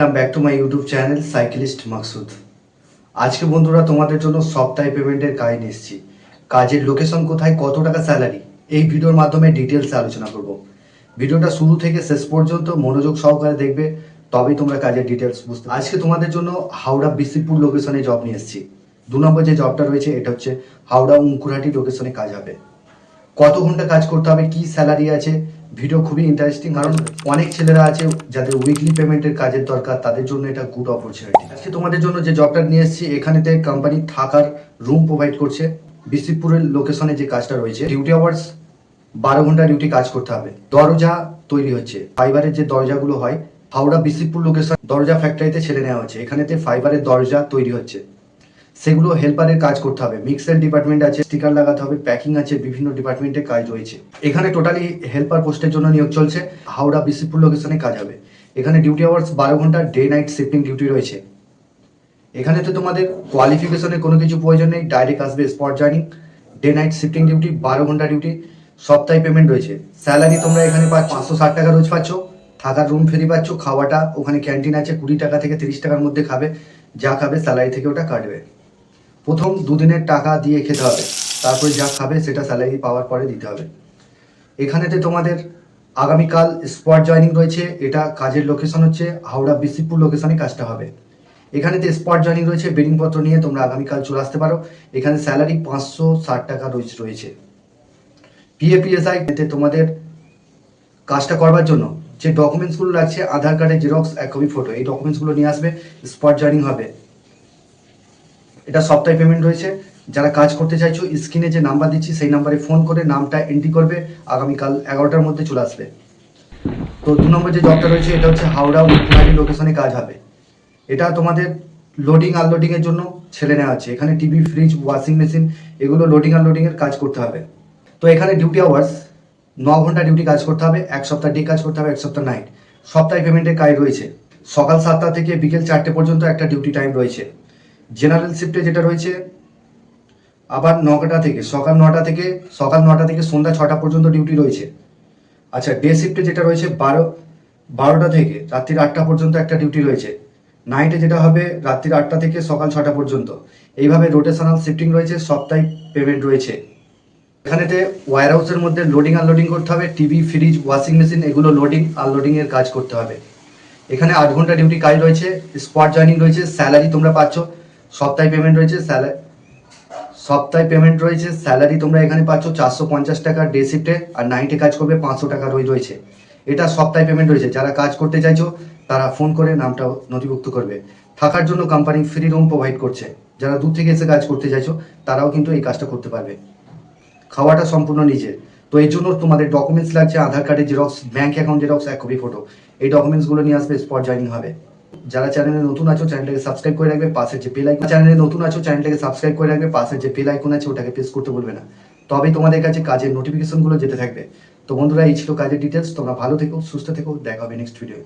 Back to my YouTube channel cyclist Maksud. আজকে বন্ধুরা তোমাদের জন্য সপ্তাহে পেমেন্টের কাজ নিয়ে এসেছি। কাজের লোকেশন কোথায়, কত টাকা স্যালারি, এই ভিডিওর মাধ্যমে ডিটেলসে আলোচনা করব। ভিডিওটা শুরু থেকে শেষ পর্যন্ত মনোযোগ সহকারে দেখবে, তবেই তোমরা কাজের ডিটেলস বুঝতে। আজকে তোমাদের জন্য হাওড়া বিসিপুর লোকেশনে জব নিয়ে এসেছি। 2 নম্বর যে জবটা রয়েছে এটা হচ্ছে হাওড়া উঙ্কুরহাটি লোকেশনে কাজ হবে। কত ঘন্টা কাজ করতে হবে, কি স্যালারি আছে, ভিডিও খুবই ইন্টারেস্টিং। কারণ অনেক ছেলেরা আছে যাদের উইকলি পেমেন্টের কাজের দরকার, তাদের জন্য এটা গুড অপরচুনিটি। আজকে তোমাদের জন্য যে জবটা নিয়ে এসেছি, এখানেতে কোম্পানি থাকার রুম প্রোভাইড করছে। বিসিপুরের লোকেশনে যে কাজটা রয়েছে, ডিউটি আওয়ার্স 12 ঘন্টা ডিউটি কাজ করতে হবে। দরজা তৈরি হচ্ছে, ফাইবারের যে দরজাগুলো হয়, হাওড়া বিসিপুর লোকেশন দরজা ফ্যাক্টরিতে ছেড়ে নেওয়া হচ্ছে। এখানেতে ফাইবারের দরজা তৈরি হচ্ছে, সেগুলো হেল্পারের কাজ করতে হবে। মিক্সার ডিপার্টমেন্ট আছে, স্টিকার লাগাতে হবে, প্যাকিং আছে, বিভিন্ন ডিপার্টমেন্টের কাজ রয়েছে। এখানে টোটালি হেল্পার পোস্টের জন্য নিয়োগ চলছে। হাওড়া বিসিপুর লোকেশনে কাজ হবে। এখানে ডিউটি আওয়ার্স 12 ঘন্টা, ডে নাইট শিফটিং ডিউটি রয়েছে। এখানে তো তোমাদের কোয়ালিফিকেশনের কোনো কিছু প্রয়োজন নেই, ডাইরেক্ট আসবে spot joining. Day night shifting duty, 12 ঘন্টা ডিউটি, সপ্তাহে পেমেন্ট রয়েছে। স্যালারি তোমরা এখানে 560 টাকা রোজ পাচ্ছ। থাকার রুম ফ্রি পাচ্ছ। খাওয়াটা ওখানে ক্যান্টিন আছে, 20 টাকা থেকে 30 টাকার মধ্যে খাবে। যা খাবে স্যালারি থেকে ওটা কাটবে। প্রথম 2 দিনের টাকা দিয়ে খেতে হবে, তারপরে যা খাবে সেটা স্যালারি পাওয়ার পরে দিতে হবে। এখানেতে তোমাদের আগামীকাল স্পট জয়নিং রয়েছে। এটা কাজের লোকেশন হচ্ছে হাওড়া বিসিপুর লোকেশনে কাজটা হবে। এখানেতে স্পট জয়নিং রয়েছে। বেডিংপত্র নিয়ে তোমরা আগামীকাল চলে আসতে পারো। এখানে স্যালারি 560 টাকা রয়েছে। পিএফপিএসআই এতে তোমাদের কাজটা করবার জন্য যে ডকুমেন্টসগুলো লাগছে, আধার কার্ডের জেরক্স, 1 কপি ফটো, এই ডকুমেন্টসগুলো নিয়ে আসবে। স্পট জয়নিং হবে। এটা সপ্তাহে পেমেন্ট রয়েছে। যারা কাজ করতে চাইছো, স্ক্রিনে যে নাম্বার দিচ্ছি সেই নাম্বারে ফোন করে নামটা এন্ট্রি করবে। আগামীকাল 11টার মধ্যে চলে আসবে। তো 2 নম্বর যে জবটা রয়েছে এটা হচ্ছে হাওড়া উঙ্কুরহাটি লোকেশনে কাজ হবে। এটা তোমাদের লোডিং আনলোডিং এর জন্য ছেলে নেওয়া আছে। এখানে টিভি, ফ্রিজ, ওয়াশিং মেশিন, এগুলো লোডিং আনলোডিং এর কাজ করতে হবে। তো এখানে ডিউটি আওয়ার্স 9 ঘন্টা ডিউটি কাজ করতে হবে। 1 সপ্তাহ ডে কাজ করতে হবে, 1 সপ্তাহ নাইট। সপ্তাহে পেমেন্টের কাজ রয়েছে। সকাল 7টা থেকে বিকেল 4টে পর্যন্ত একটা ডিউটি টাইম রয়েছে। জেনারেল শিফটে যেটা রয়েছে আবার সকাল 9টা থেকে সন্ধ্যা 6টা পর্যন্ত ডিউটি রয়েছে। আচ্ছা, ডে শিফটে যেটা রয়েছে 12টা থেকে রাত্রির 8টা পর্যন্ত একটা ডিউটি রয়েছে। নাইটে যেটা হবে রাত্রির 8টা থেকে সকাল 6টা পর্যন্ত। এইভাবে রোটেশনাল শিফটিং রয়েছে। সপ্তাহে পেমেন্ট রয়েছে। এখানেতে ওয়্যার হাউসের মধ্যে লোডিং আনলোডিং করতে হবে। টিভি, ফ্রিজ, ওয়াশিং মেশিন, এগুলো লোডিং আনলোডিং এর কাজ করতে হবে। এখানে 8 ঘন্টা ডিউটি কাজ রয়েছে। স্পট জয়নিং রয়েছে। স্যালারি তোমরা পাচ্ছ, সপ্তাহে পেমেন্ট রয়েছে। স্যালারি তোমরা এখানে পাচ্ছ 450 টাকা ডে শিফটে, আর নাইটে কাজ করবে 500 টাকা রয়েছে। এটা সপ্তাহে পেমেন্ট রয়েছে। যারা কাজ করতে চাইছো তারা ফোন করে নামটা নথিভুক্ত করবে। থাকার জন্য কোম্পানি ফ্রি রুম প্রোভাইড করছে। যারা দূর থেকে এসে কাজ করতে চাইছো তারাও কিন্তু এই কাজটা করতে পারবে। খাওয়াটা সম্পূর্ণ নিজের। তো এই জন্য তোমাদের ডকুমেন্টস লাগছে, আধার কার্ডের xerox, bank account xerox, 1 copy photo. এই ডকুমেন্টসগুলো নিয়ে আসবে, স্পট জয়নিং হবে। যারা চ্যানেলে নতুন আছো চ্যানেলটাকে সাবস্ক্রাইব করে রাখবে, পাশের যে বেল আইকন আছে ওটাকে প্রেস করতে বলবে না, তবেই তোমাদের কাছে কাজের নোটিফিকেশনগুলো যেতে থাকবে। তো বন্ধুরা, এই ছিল কাজের ডিটেলস। তোমরা ভালো থেকো, সুস্থ থেকো, দেখা হবে নেক্সট ভিডিও।